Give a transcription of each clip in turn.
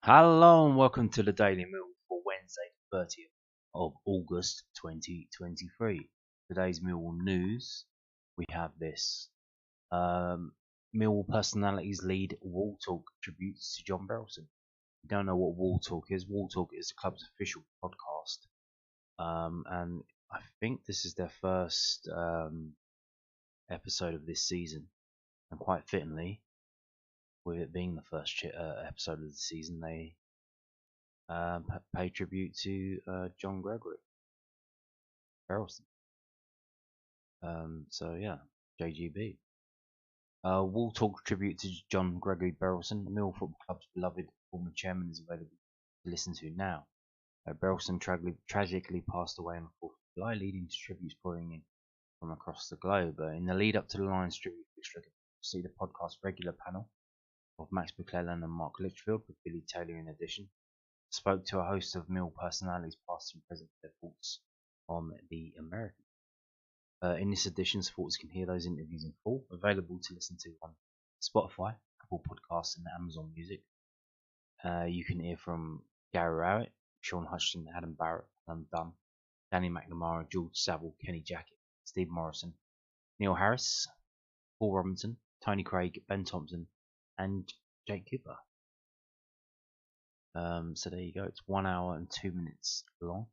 Hello and welcome to the Daily Mill for Wednesday, 30th of August 2023. Today's Millwall news, we have this. Millwall personalities lead Wall Talk tributes to John Burleson. If you don't know what Wall Talk is the club's official podcast. And I think this is their first episode of this season. And quite fittingly, with it being the first episode of the season, they pay tribute to John Gregory Burleson. So yeah, JGB. Wall Talk tribute to John Gregory Burleson, Millwall Football Club's beloved former chairman, is available to listen to now. Burleson tragically passed away on the 4th of July, leading to tributes pouring in from across the globe. In the lead up to the Lions tribute, see the podcast regular panel of Max McClellan and Mark Litchfield, with Billy Taylor in addition, spoke to a host of Mill personalities past and present for their thoughts on the American. In this edition, supporters can hear those interviews in full, available to listen to on Spotify, Apple Podcasts and Amazon Music. You can hear from Gary Rowett, Sean Hutchinson, Adam Barrett, Alan Dunn, Danny McNamara, George Saville, Kenny Jackett, Steve Morrison, Neil Harris, Paul Robinson, Tony Craig, Ben Thompson and Jake Cooper. So there you go. It's 1 hour and 2 minutes long.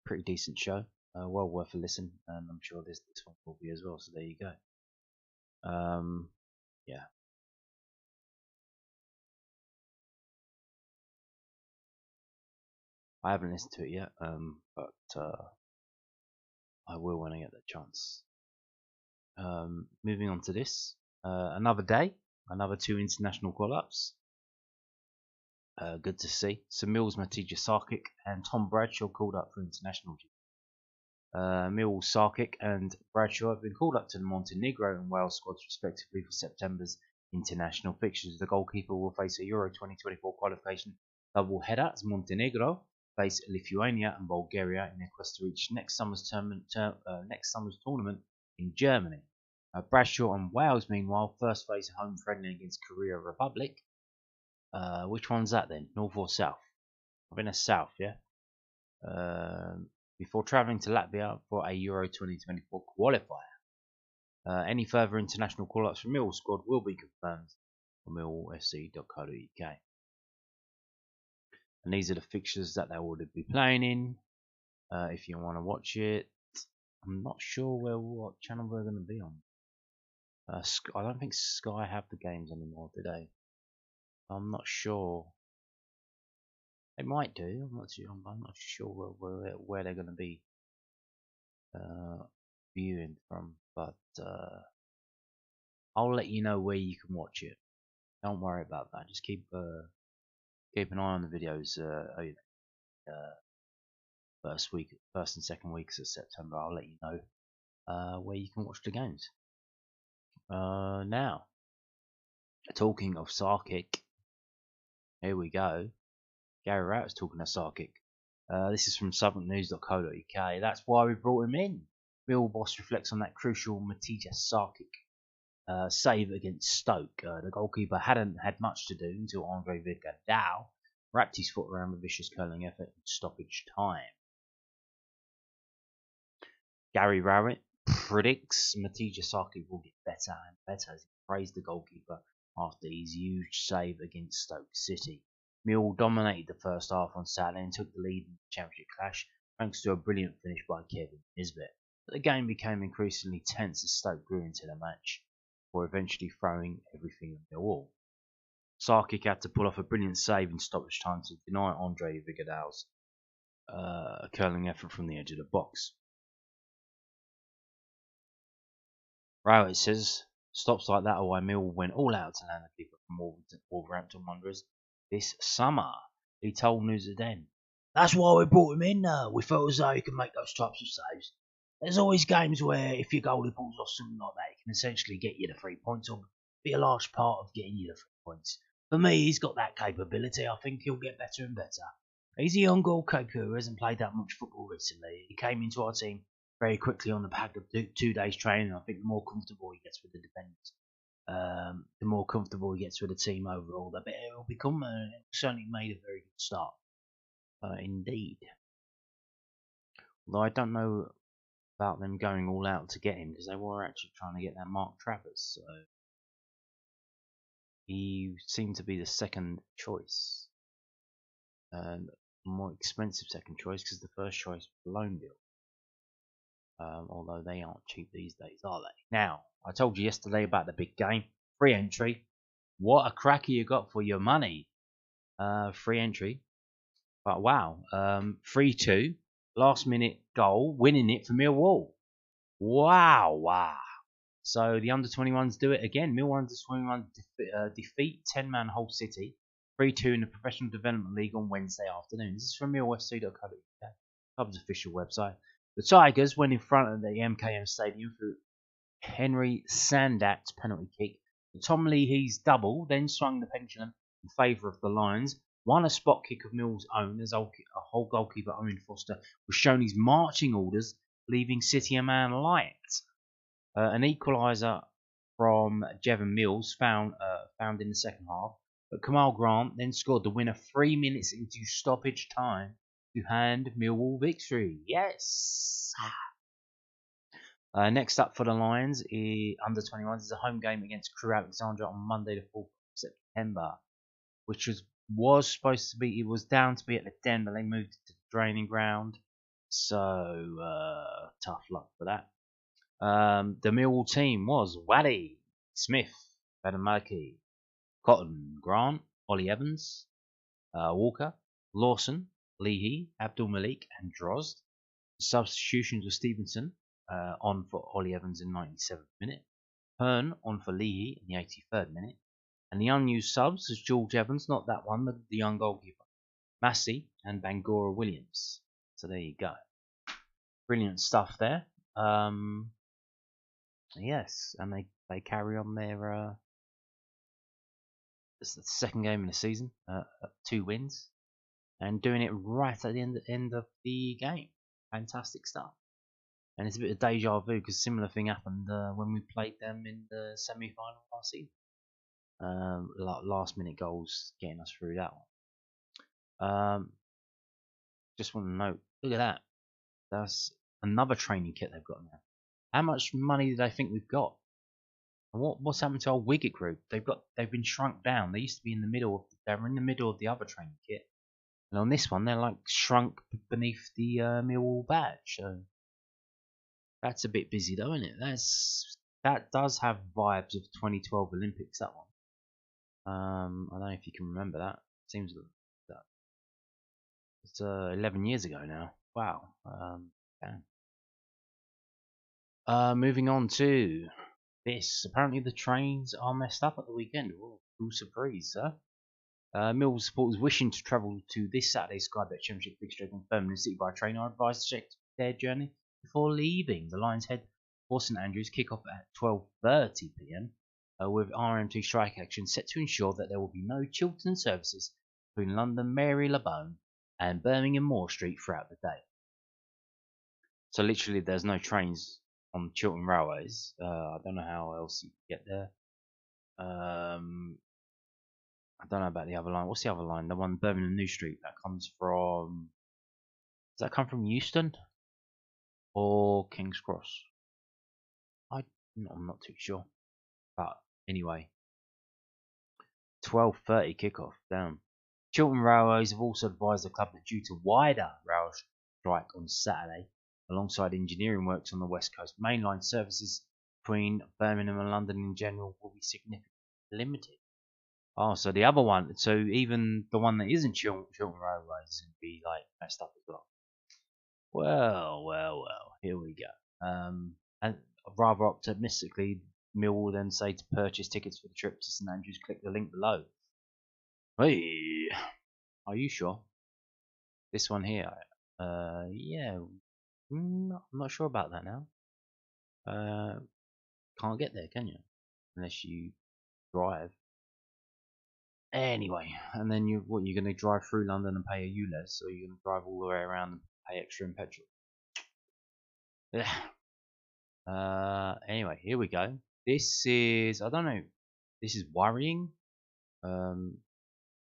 Pretty decent show. Well worth a listen, and I'm sure this one will be as well. So there you go. Yeah. I haven't listened to it yet, but I will when I get the chance. Moving on to this. Another day, another 2 international call-ups. Good to see. So Mills, Mateja, Sarkic and Tom Bradshaw called up for international duty. Millwall, Sarkic and Bradshaw have been called up to the Montenegro and Wales squads respectively for September's international fixtures. The goalkeeper will face a Euro 2024 qualification double header as Montenegro face Lithuania and Bulgaria in their quest to reach next summer's tournament in Germany. Bradshaw and Wales, meanwhile, first face a home friendly against Korea Republic. Which one's that then? North or South? I've been a South, yeah. Before travelling to Latvia for a Euro 2024 qualifier. Any further international call-ups from Millwall squad will be confirmed on millwallfc.co.uk. And these are the fixtures that they will be playing in. If you want to watch it, I'm not sure what channel they're going to be on. I don't think Sky have the games anymore today. I'm not sure. They might do. I'm not sure where they're going to be viewing from, but I'll let you know where you can watch it. Don't worry about that. Just keep an eye on the videos. First and second weeks of September. I'll let you know where you can watch the games. Now, talking of Sarkic, here we go. Gary Rowett's talking to Sarkic. This is from southwarknews.co.uk. That's why we brought him in. Bill Boss reflects on that crucial Mateja Sarkic save against Stoke. The goalkeeper hadn't had much to do until Andre Vigadao wrapped his foot around the vicious curling effort in stoppage time. Gary Rowett predicts Mateja Sarkic will get better and better as he praised the goalkeeper after his huge save against Stoke City. Millwall dominated the first half on Saturday and took the lead in the championship clash thanks to a brilliant finish by Kevin Nisbet. But the game became increasingly tense as Stoke grew into the match, before eventually throwing everything at Millwall. Sarkic had to pull off a brilliant save in stoppage time to deny Andre Vigadal's curling effort from the edge of the box. Rowett says stops like that are why Millwall went all out to land the keeper from Wolverhampton Wanderers this summer. He told News of Den. That's why we brought him in. We felt as though he can make those types of saves. There's always games where if your goalie pulls off something like that, he can essentially get you the 3 points or be a large part of getting you the 3 points. For me, he's got that capability. I think he'll get better and better. He's a young goalkeeper who hasn't played that much football recently. He came into our team very quickly on the back of 2 days training. I think the more comfortable he gets with the defenders, the more comfortable he gets with the team overall, the better it will become. It certainly made a very good start, indeed. Although I don't know about them going all out to get him, because they were actually trying to get that Mark Travers. So he seemed to be the second choice, and more expensive second choice, because the first choice was a loan deal. Although they aren't cheap these days, are they? Now, I told you yesterday about the big game. Free entry. What a cracker you got for your money. Free entry. But wow. 3-2. Last minute goal. Winning it for Millwall. Wow. So the under-21s do it again. Millwall under-21 defeat 10-man Hull City. 3-2 in the Professional Development League on Wednesday afternoon. This is from millwfc.co.uk, club's official website. The Tigers went in front of the MKM Stadium through Henry Sandak's penalty kick. Tom Leahy's double then swung the pendulum in favour of the Lions. Won a spot kick of Mill's own as a whole goalkeeper Owen Foster was shown his marching orders, leaving City a man light. An equaliser from Jevon Mills found in the second half, but Kamal Grant then scored the winner 3 minutes into stoppage time to hand Millwall victory. Yes. Next up for the Lions, under-21s, is a home game against Crewe Alexandra on Monday the 4th of September, which was supposed to be, it was down to be at the Den, but they moved it to the training ground. So tough luck for that. The Millwall team was Waddy, Smith, Badamaki, Cotton, Grant, Ollie Evans, Walker, Lawson, Leahy, Abdul Malik, and Drozd. The substitutions were Stevenson on for Ollie Evans in the 97th minute, Hearn on for Leahy in the 83rd minute, and the unused subs was George Evans, not that one, the young goalkeeper, Massey, and Bangora Williams. So there you go. Brilliant stuff there. Yes, and they carry on their it's the second game in the season, 2 wins, and doing it right at the end of the game. Fantastic stuff. And it's a bit of deja vu, because a similar thing happened when we played them in the semi-final last season. Last minute goals getting us through that one. Just want to note, look at that. That's another training kit they've got now. How much money do they think we've got? And what's happened to our Wicket group? They've been shrunk down. They used to be in the middle. They were in the middle of the other training kit, and on this one they're like shrunk beneath the Millwall badge. So that's a bit busy though, isn't it? That does have vibes of 2012 Olympics. That one. I don't know if you can remember that. Seems that it's 11 years ago now. Wow. Moving on to this. Apparently the trains are messed up at the weekend. Oh, cool surprise, sir. Millwall supporters wishing to travel to this Saturday's Sky Bet Championship fixture against Birmingham City by train are advised to check their journey before leaving. The Lions head for St Andrews, kick off at 12:30 p.m. With RMT strike action set to ensure that there will be no Chiltern services between London Marylebone and Birmingham Moor Street throughout the day. So literally there's no trains on Chiltern Railways. I don't know how else you get there. I don't know about the other line. What's the other line? The one Birmingham New Street that comes from. Does that come from Euston or King's Cross? I'm not too sure. But anyway, 12:30 kickoff. Down. Chiltern Railways have also advised the club that due to wider rail strike on Saturday, alongside engineering works on the West Coast, mainline services between Birmingham and London in general will be significantly limited. Oh, so the other one, so even the one that isn't Chiltern Railways is going to be like messed up as well. Well, here we go. And rather optimistically, Mill will then say to purchase tickets for the trip to St Andrews, click the link below. Hey, are you sure? This one here, yeah, I'm not sure about that now. Can't get there, can you? Unless you drive. Anyway, and then you're going to drive through London and pay a ULEZ, or you're going to drive all the way around and pay extra in petrol? Yeah. Anyway, here we go. This is, I don't know, This is worrying.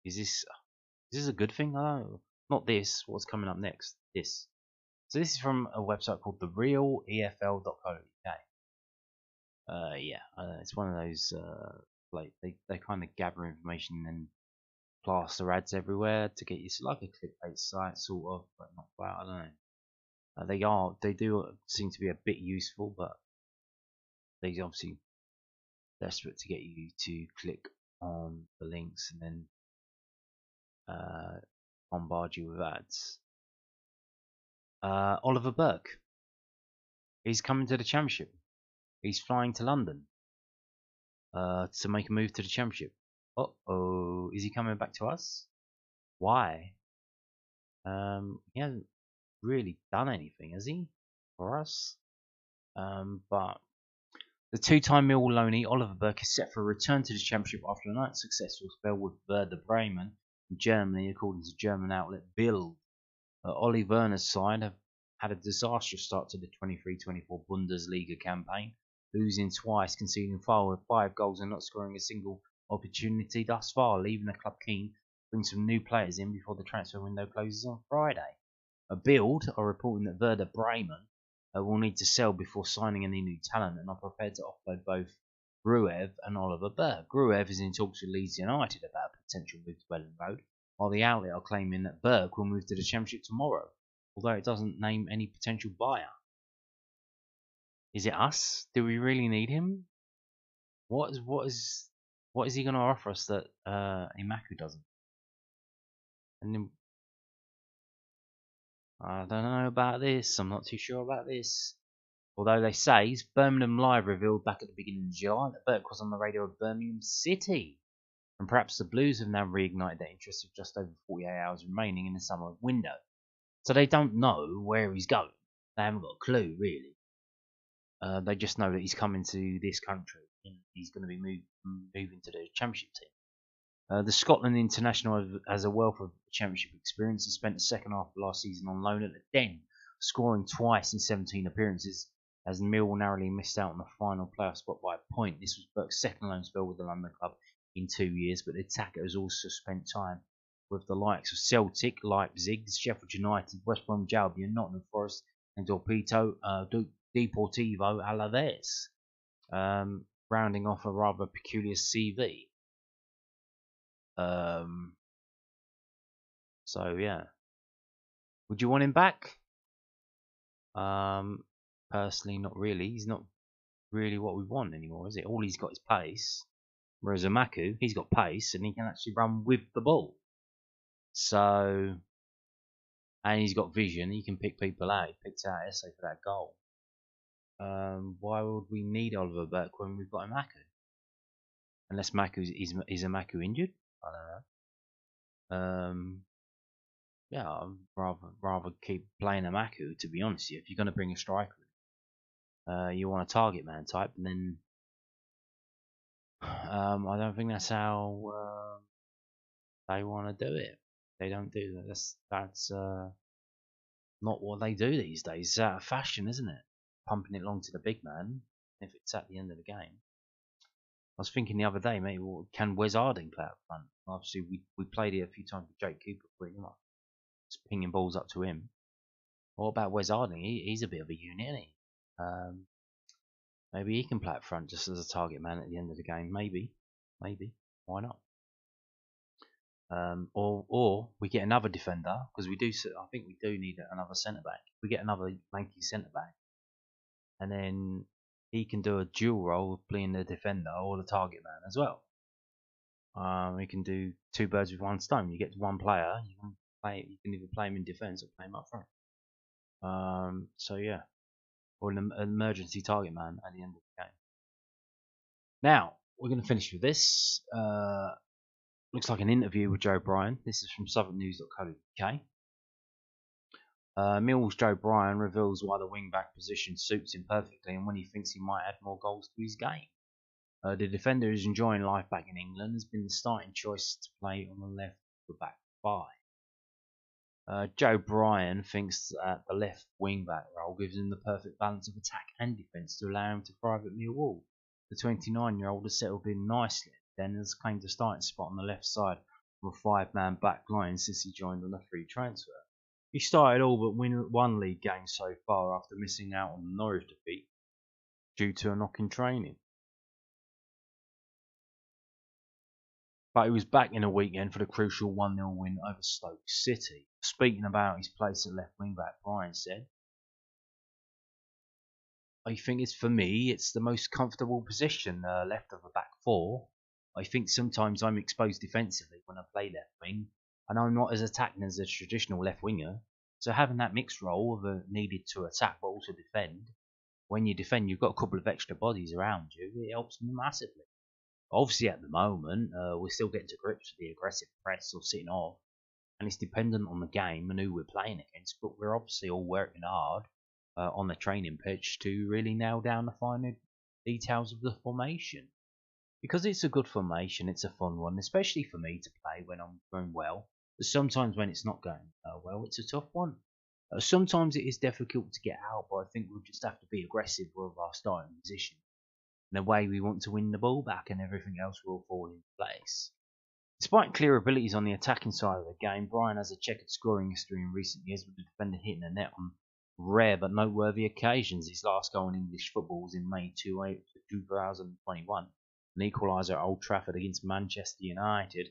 Is this a good thing? I don't know. Not this. What's coming up next? This. So this is from a website called therealefl.co.uk. It's one of those like they kind of gather information and then plaster ads everywhere to get you. It's like a clickbait site sort of, but not quite. I don't know. They do seem to be a bit useful, but they obviously desperate to get you to click on the links and then bombard you with ads. Oliver Burke. He's coming to the Championship. He's flying to London to make a move to the Championship. Uh-oh. Is he coming back to us? Why? He hasn't really done anything, has he? For us? But the two-time Millwall loanee Oliver Burke is set for a return to the Championship after a successful spell with Werder Bremen in Germany, according to German outlet Bild. Ollie Werner's side have had a disastrous start to the 23-24 Bundesliga campaign, losing twice, conceding 5 goals and not scoring a single opportunity thus far, leaving the club keen to bring some new players in before the transfer window closes on Friday. A Bild are reporting that Werder Bremen will need to sell before signing any new talent and are prepared to offload both Gruev and Oliver Burke. Gruev is in talks with Leeds United about a potential move to Welling Road, while the outlet are claiming that Burke will move to the Championship tomorrow, although it doesn't name any potential buyer. Is it us? Do we really need him? What is he going to offer us that Imaku doesn't? And then, I don't know about this. I'm not too sure about this. Although they say Birmingham Live revealed back at the beginning of July that Burke was on the radar of Birmingham City. And perhaps the Blues have now reignited their interest with just over 48 hours remaining in the summer window. So they don't know where he's going. They haven't got a clue, really. They just know that he's coming to this country and he's going to be moving to the Championship team. The Scotland international has a wealth of Championship experience and spent the second half of last season on loan at the Den, scoring twice in 17 appearances, as Millwall narrowly missed out on the final playoff spot by a point. This was Burke's second loan spell with the London club in 2 years, but the attacker has also spent time with the likes of Celtic, Leipzig, Sheffield United, West Bromwich Albion, Nottingham Forest, and Deportivo Alaves, rounding off a rather peculiar CV. So yeah, would you want him back? Personally, not really. He's not really what we want anymore, is it? All he's got is pace. Whereas Amaku, he's got pace and he can actually run with the ball. So, and he's got vision. He can pick people out. He picked out Esse for that goal. Why would we need Oliver Burke when we've got Amaku? Unless is Amaku injured? I don't know. Yeah, I'd rather keep playing Amaku, to be honest with you. If you're going to bring a striker in, you want a target man type, and then I don't think that's how they want to do it. They don't do that. That's not what they do these days. It's out of fashion, isn't it? Pumping it along to the big man if it's at the end of the game. I was thinking the other day, maybe can Wes Harding play up front? Obviously, we played it a few times with Jake Cooper, pretty much. Just pinging balls up to him. What about Wes Harding? He's a bit of a unit, isn't he? Maybe he can play up front just as a target man at the end of the game. Maybe. Why not? Or we get another defender, because I think we do need another centre back. We get another lanky centre back, and then he can do a dual role of being the defender or the target man as well. We can do 2 birds with 1 stone. You get one player, you can either play him in defence or play him up front. So yeah, or an emergency target man at the end of the game. Now we're going to finish with this. Looks like an interview with Joe Bryan. This is from southernnews.co.uk. Millwall's Joe Bryan reveals why the wing-back position suits him perfectly and when he thinks he might add more goals to his game. The defender is enjoying life back in England, has been the starting choice to play on the left of the back 5. Joe Bryan thinks that the left wing-back role gives him the perfect balance of attack and defence to allow him to thrive at Millwall. The 29-year-old has settled in nicely, then has claimed a starting spot on the left side of a five-man back line since he joined on a free transfer. He started all but one league game so far after missing out on the Norwich defeat due to a knock in training. But he was back in a weekend for the crucial 1-0 win over Stoke City. Speaking about his place at left wing back, Bryan said, I think for me, it's the most comfortable position left of the back four. I think sometimes I'm exposed defensively when I play left wing, and I'm not as attacking as a traditional left winger. So having that mixed role of needed to attack but also defend, when you defend, you've got a couple of extra bodies around you. It helps me massively. Obviously, at the moment, we're still getting to grips with the aggressive press or sitting off, and it's dependent on the game and who we're playing against. But we're obviously all working hard on the training pitch to really nail down the finer details of the formation. Because it's a good formation, it's a fun one, especially for me to play when I'm going well. But sometimes when it's not going well, it's a tough one. Sometimes it is difficult to get out, but I think we'll just have to be aggressive with our starting position. In a way, we want to win the ball back, and everything else will fall into place. Despite clear abilities on the attacking side of the game, Bryan has a checkered scoring history in recent years, with the defender hitting the net on rare but noteworthy occasions. His last goal in English football was in May 2021, an equaliser at Old Trafford against Manchester United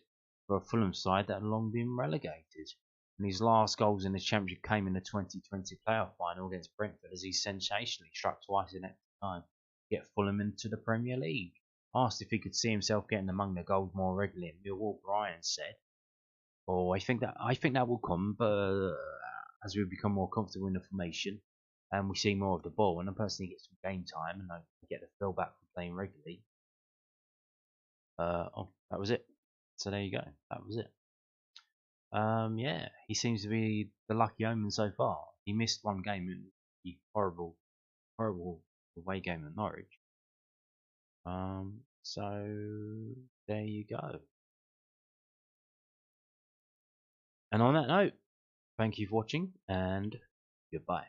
for a Fulham side that had long been relegated. And his last goals in the Championship came in the 2020 playoff final against Brentford, as he sensationally struck twice in extra time to get Fulham into the Premier League. Asked if he could see himself getting among the goals more regularly in Millwall, Bryan said, I think that will come, but as we become more comfortable in the formation and we see more of the ball, and I personally get some game time and I get the feel back from playing regularly. That was it. So there you go. That was it. Yeah, he seems to be the lucky omen so far. He missed one game in the horrible away game at Norwich. So there you go. And on that note, thank you for watching and goodbye.